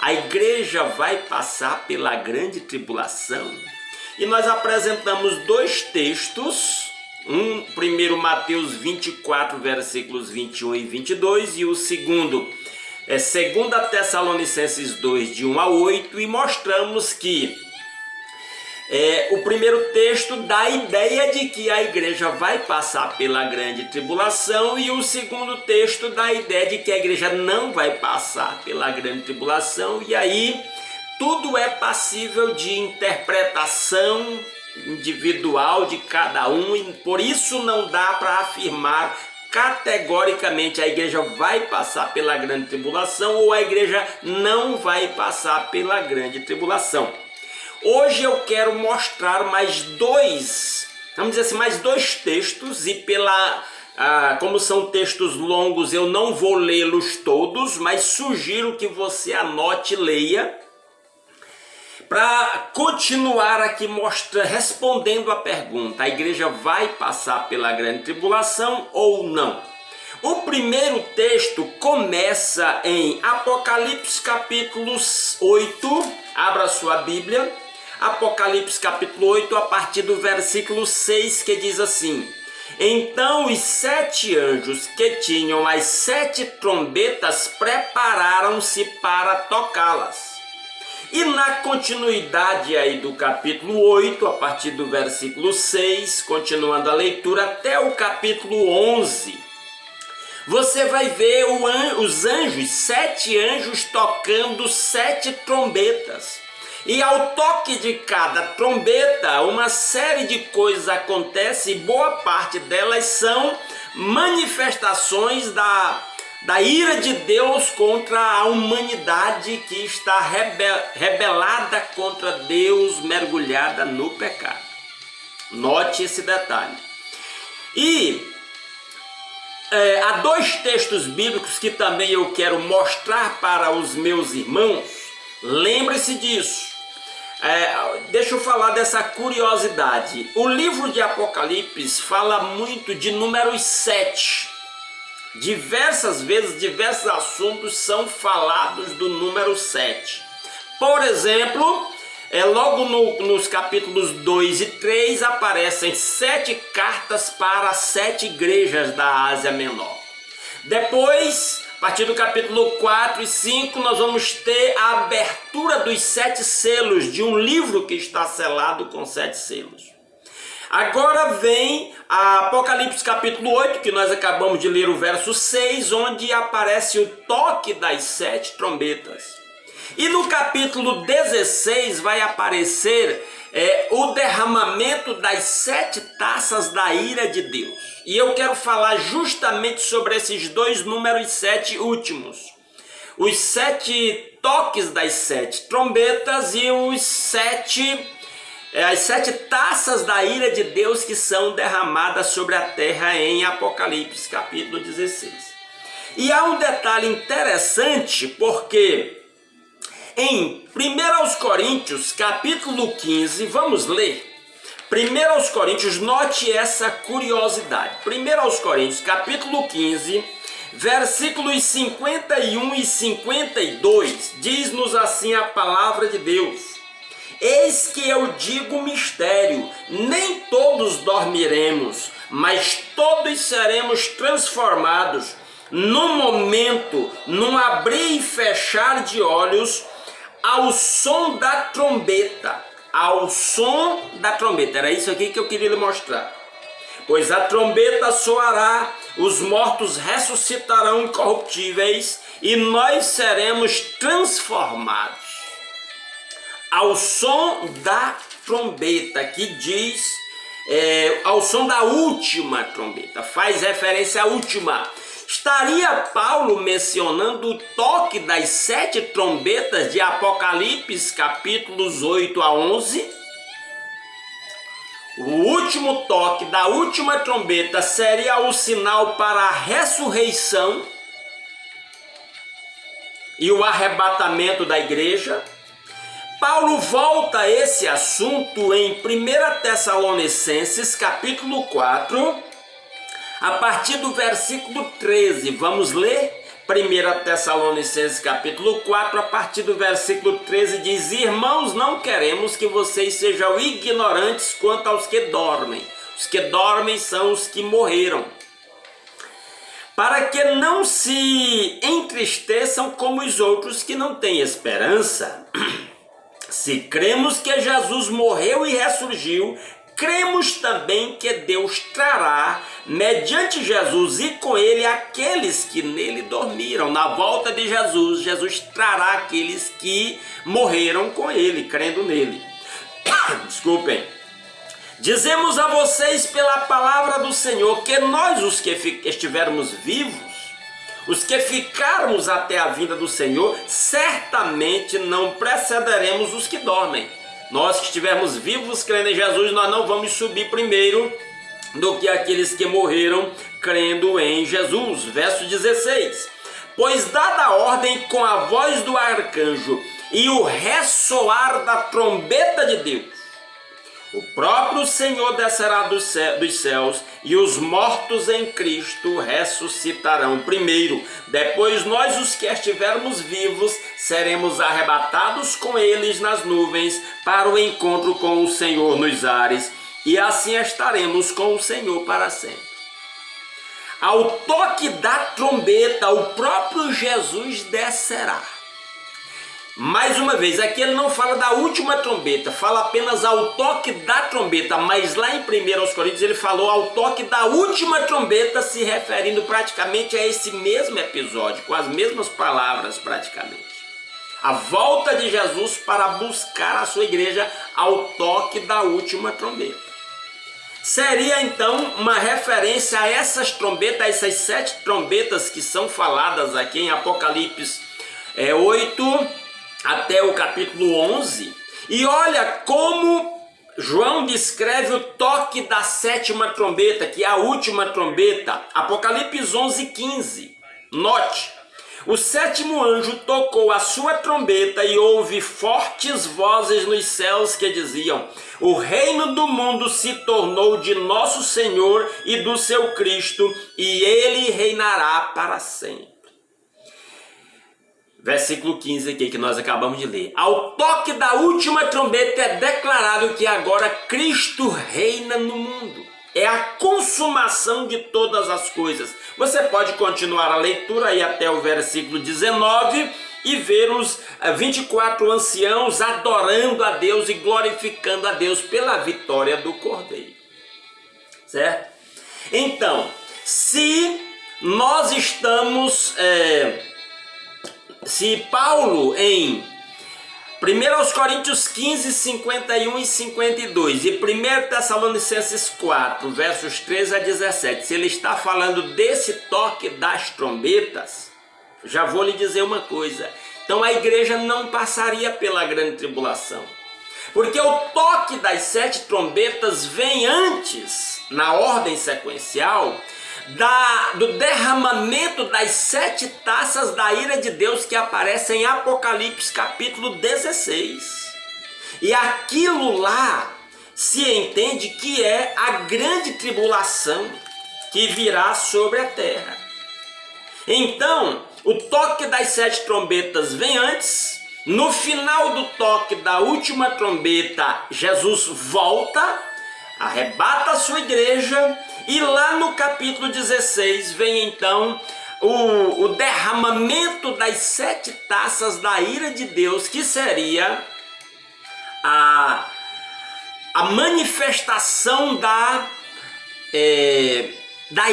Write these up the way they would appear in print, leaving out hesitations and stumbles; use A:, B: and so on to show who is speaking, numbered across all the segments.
A: A igreja vai passar pela grande tribulação. E nós apresentamos dois textos, primeiro Mateus 24, versículos 21 e 22, e o segundo é 2 Tessalonicenses 2, de 1 a 8, e mostramos que o primeiro texto dá a ideia de que a igreja vai passar pela grande tribulação, e o segundo texto dá a ideia de que a igreja não vai passar pela grande tribulação, e aí tudo é passível de interpretação individual de cada um, e por isso não dá para afirmar categoricamente a igreja vai passar pela grande tribulação ou a igreja não vai passar pela grande tribulação. Hoje eu quero mostrar mais dois, vamos dizer assim, mais dois textos, e como são textos longos eu não vou lê-los todos, mas sugiro que você anote e leia, para continuar aqui respondendo a pergunta: a igreja vai passar pela grande tribulação ou não? O primeiro texto começa em Apocalipse capítulo 8, abra sua Bíblia, Apocalipse capítulo 8, a partir do versículo 6, que diz assim: então os 7 anjos que tinham as 7 trombetas prepararam-se para tocá-las. E na continuidade aí do capítulo 8, a partir do versículo 6, continuando a leitura até o capítulo 11, você vai ver os anjos, 7 anjos tocando 7 trombetas. E ao toque de cada trombeta, uma série de coisas acontece, e boa parte delas são manifestações da ira de Deus contra a humanidade que está rebelada contra Deus, mergulhada no pecado. Note esse detalhe. E há dois textos bíblicos que também eu quero mostrar para os meus irmãos. Lembre-se disso. Deixa eu falar dessa curiosidade. O livro de Apocalipse fala muito de números 7. Diversas vezes, diversos assuntos são falados do número 7. Por exemplo, logo nos capítulos 2 e 3 aparecem 7 cartas para 7 igrejas da Ásia Menor. Depois, a partir do capítulo 4 e 5, nós vamos ter a abertura dos 7 selos de um livro que está selado com 7 selos. Agora vem a Apocalipse capítulo 8, que nós acabamos de ler o verso 6, onde aparece o toque das 7 trombetas. E no capítulo 16 vai aparecer o derramamento das 7 taças da ira de Deus. E eu quero falar justamente sobre esses dois números 7 últimos. Os 7 toques das 7 trombetas e as 7 taças da ira de Deus que são derramadas sobre a terra em Apocalipse capítulo 16. E há um detalhe interessante, porque em 1 Coríntios capítulo 15, vamos ler. 1 Coríntios, note essa curiosidade. 1 Coríntios capítulo 15, versículos 51 e 52, diz-nos assim a palavra de Deus: eis que eu digo mistério, nem todos dormiremos, mas todos seremos transformados, num momento, num abrir e fechar de olhos, ao som da trombeta. Ao som da trombeta, era isso aqui que eu queria lhe mostrar. Pois a trombeta soará, os mortos ressuscitarão incorruptíveis, e nós seremos transformados. Ao som da trombeta, que diz, ao som da última trombeta, faz referência à última. Estaria Paulo mencionando o toque das 7 trombetas de Apocalipse capítulos 8 a 11? O último toque da última trombeta seria o sinal para a ressurreição e o arrebatamento da igreja. Paulo volta a esse assunto em 1 Tessalonicenses capítulo 4, a partir do versículo 13. Vamos ler 1 Tessalonicenses capítulo 4, a partir do versículo 13, diz: irmãos, não queremos que vocês sejam ignorantes quanto aos que dormem. Os que dormem são os que morreram. Para que não se entristeçam como os outros que não têm esperança. Se cremos que Jesus morreu e ressurgiu, cremos também que Deus trará, mediante Jesus e com ele, aqueles que nele dormiram. Na volta de Jesus, Jesus trará aqueles que morreram com ele, crendo nele. Desculpem. Dizemos a vocês pela palavra do Senhor que nós, os que estivermos vivos, os que ficarmos até a vinda do Senhor, certamente não precederemos os que dormem. Nós que estivermos vivos crendo em Jesus, nós não vamos subir primeiro do que aqueles que morreram crendo em Jesus. Verso 16. Pois dada a ordem com a voz do arcanjo e o ressoar da trombeta de Deus, o próprio Senhor descerá dos céus e os mortos em Cristo ressuscitarão primeiro. Depois nós, os que estivermos vivos, seremos arrebatados com eles nas nuvens para o encontro com o Senhor nos ares. E assim estaremos com o Senhor para sempre. Ao toque da trombeta, o próprio Jesus descerá. Mais uma vez, aqui ele não fala da última trombeta, fala apenas ao toque da trombeta, mas lá em 1 Coríntios ele falou ao toque da última trombeta, se referindo praticamente a esse mesmo episódio, com as mesmas palavras praticamente. A volta de Jesus para buscar a sua igreja ao toque da última trombeta. Seria então uma referência a essas trombetas, essas 7 trombetas que são faladas aqui em Apocalipse 8, até o capítulo 11, e olha como João descreve o toque da 7ª trombeta, que é a última trombeta, Apocalipse 11, 15. Note, o 7º anjo tocou a sua trombeta e houve fortes vozes nos céus que diziam: o reino do mundo se tornou de nosso Senhor e do seu Cristo, e ele reinará para sempre. Versículo 15 aqui que nós acabamos de ler. Ao toque da última trombeta é declarado que agora Cristo reina no mundo. É a consumação de todas as coisas. Você pode continuar a leitura aí até o versículo 19 e ver os 24 anciãos adorando a Deus e glorificando a Deus pela vitória do Cordeiro. Certo? Então, se nós estamos... Se Paulo em 1 Coríntios 15, 51 e 52 e 1 Tessalonicenses 4, versos 13 a 17, se ele está falando desse toque das trombetas, já vou lhe dizer uma coisa. Então a igreja não passaria pela grande tribulação. Porque o toque das 7 trombetas vem antes, na ordem sequencial, do derramamento das 7 taças da ira de Deus que aparece em Apocalipse capítulo 16. E aquilo lá se entende que é a grande tribulação que virá sobre a terra. Então, o toque das 7 trombetas vem antes. No final do toque da última trombeta, Jesus volta, arrebata a sua igreja, e lá no capítulo 16 vem então o derramamento das 7 taças da ira de Deus, que seria a manifestação da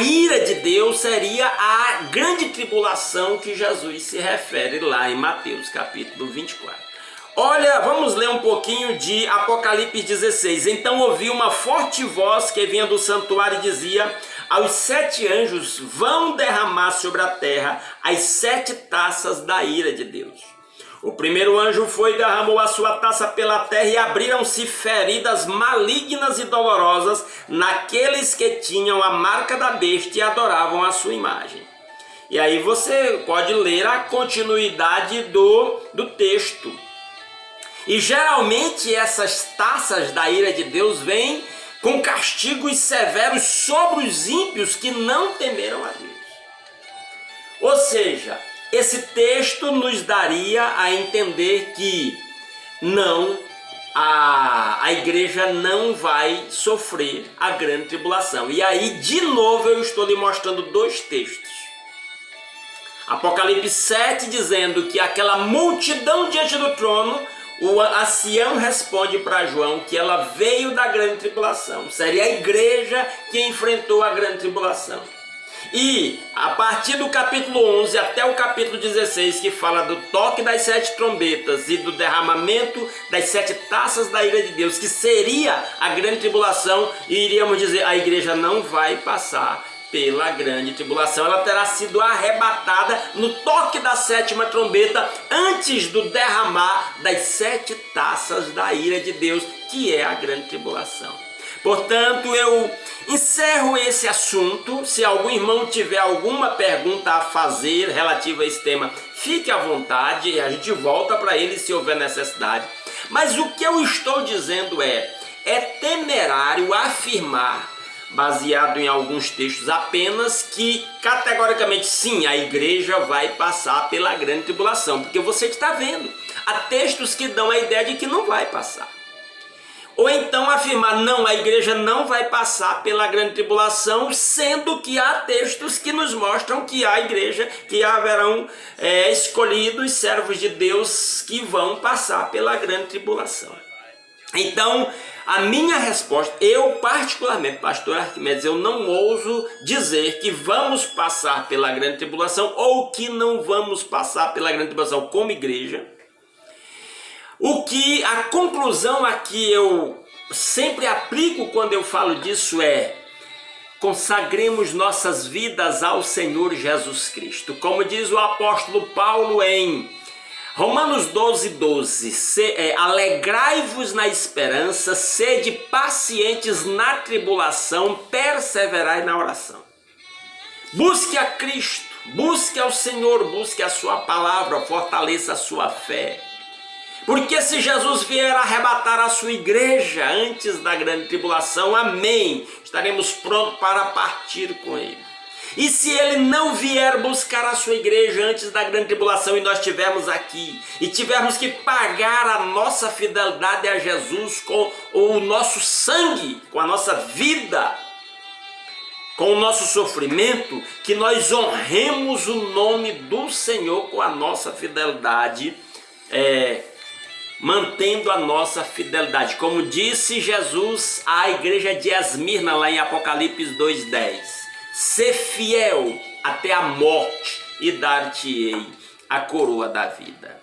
A: ira de Deus, seria a grande tribulação que Jesus se refere lá em Mateus capítulo 24. Olha, vamos ler um pouquinho de Apocalipse 16. Então ouvi uma forte voz que vinha do santuário e dizia: aos 7 anjos vão derramar sobre a terra as 7 taças da ira de Deus. O primeiro anjo foi e derramou a sua taça pela terra, e abriram-se feridas malignas e dolorosas naqueles que tinham a marca da besta e adoravam a sua imagem. E aí você pode ler a continuidade do texto. E geralmente essas taças da ira de Deus vêm com castigos severos sobre os ímpios que não temeram a Deus. Ou seja, esse texto nos daria a entender que a igreja não vai sofrer a grande tribulação. E aí, de novo, eu estou lhe mostrando dois textos. Apocalipse 7 dizendo que aquela multidão diante do trono, o ancião responde para João que ela veio da grande tribulação. Seria a igreja que enfrentou a grande tribulação. E a partir do capítulo 11 até o capítulo 16, que fala do toque das 7 trombetas e do derramamento das 7 taças da ira de Deus, que seria a grande tribulação, e iríamos dizer, a igreja não vai passar pela grande tribulação. Ela terá sido arrebatada no toque da 7ª trombeta, antes do derramar das 7 taças da ira de Deus, que é a grande tribulação. Portanto, eu encerro esse assunto. Se algum irmão tiver alguma pergunta a fazer relativa a esse tema, fique à vontade e a gente volta para ele se houver necessidade. Mas o que eu estou dizendo é temerário afirmar, baseado em alguns textos apenas, que categoricamente sim, a igreja vai passar pela grande tribulação, porque você está vendo, há textos que dão a ideia de que não vai passar. Ou então afirmar, não, a igreja não vai passar pela grande tribulação, sendo que há textos que nos mostram que a igreja, que haverão escolhidos servos de Deus que vão passar pela grande tribulação. Então, a minha resposta, eu particularmente, pastor Arquimedes, eu não ouso dizer que vamos passar pela grande tribulação ou que não vamos passar pela grande tribulação como igreja. O que a conclusão aqui eu sempre aplico quando eu falo disso é: consagremos nossas vidas ao Senhor Jesus Cristo. Como diz o apóstolo Paulo em Romanos 12:12, alegrai-vos na esperança, sede pacientes na tribulação, perseverai na oração. Busque a Cristo, busque ao Senhor, busque a sua palavra, fortaleça a sua fé. Porque se Jesus vier arrebatar a sua igreja antes da grande tribulação, amém, estaremos prontos para partir com ele. E se ele não vier buscar a sua igreja antes da grande tribulação e nós estivermos aqui e tivermos que pagar a nossa fidelidade a Jesus com o nosso sangue, com a nossa vida, com o nosso sofrimento, que nós honremos o nome do Senhor com a nossa fidelidade, mantendo a nossa fidelidade. Como disse Jesus à igreja de Esmirna, lá em Apocalipse 2:10, ser fiel até a morte e dar-te-ei a coroa da vida.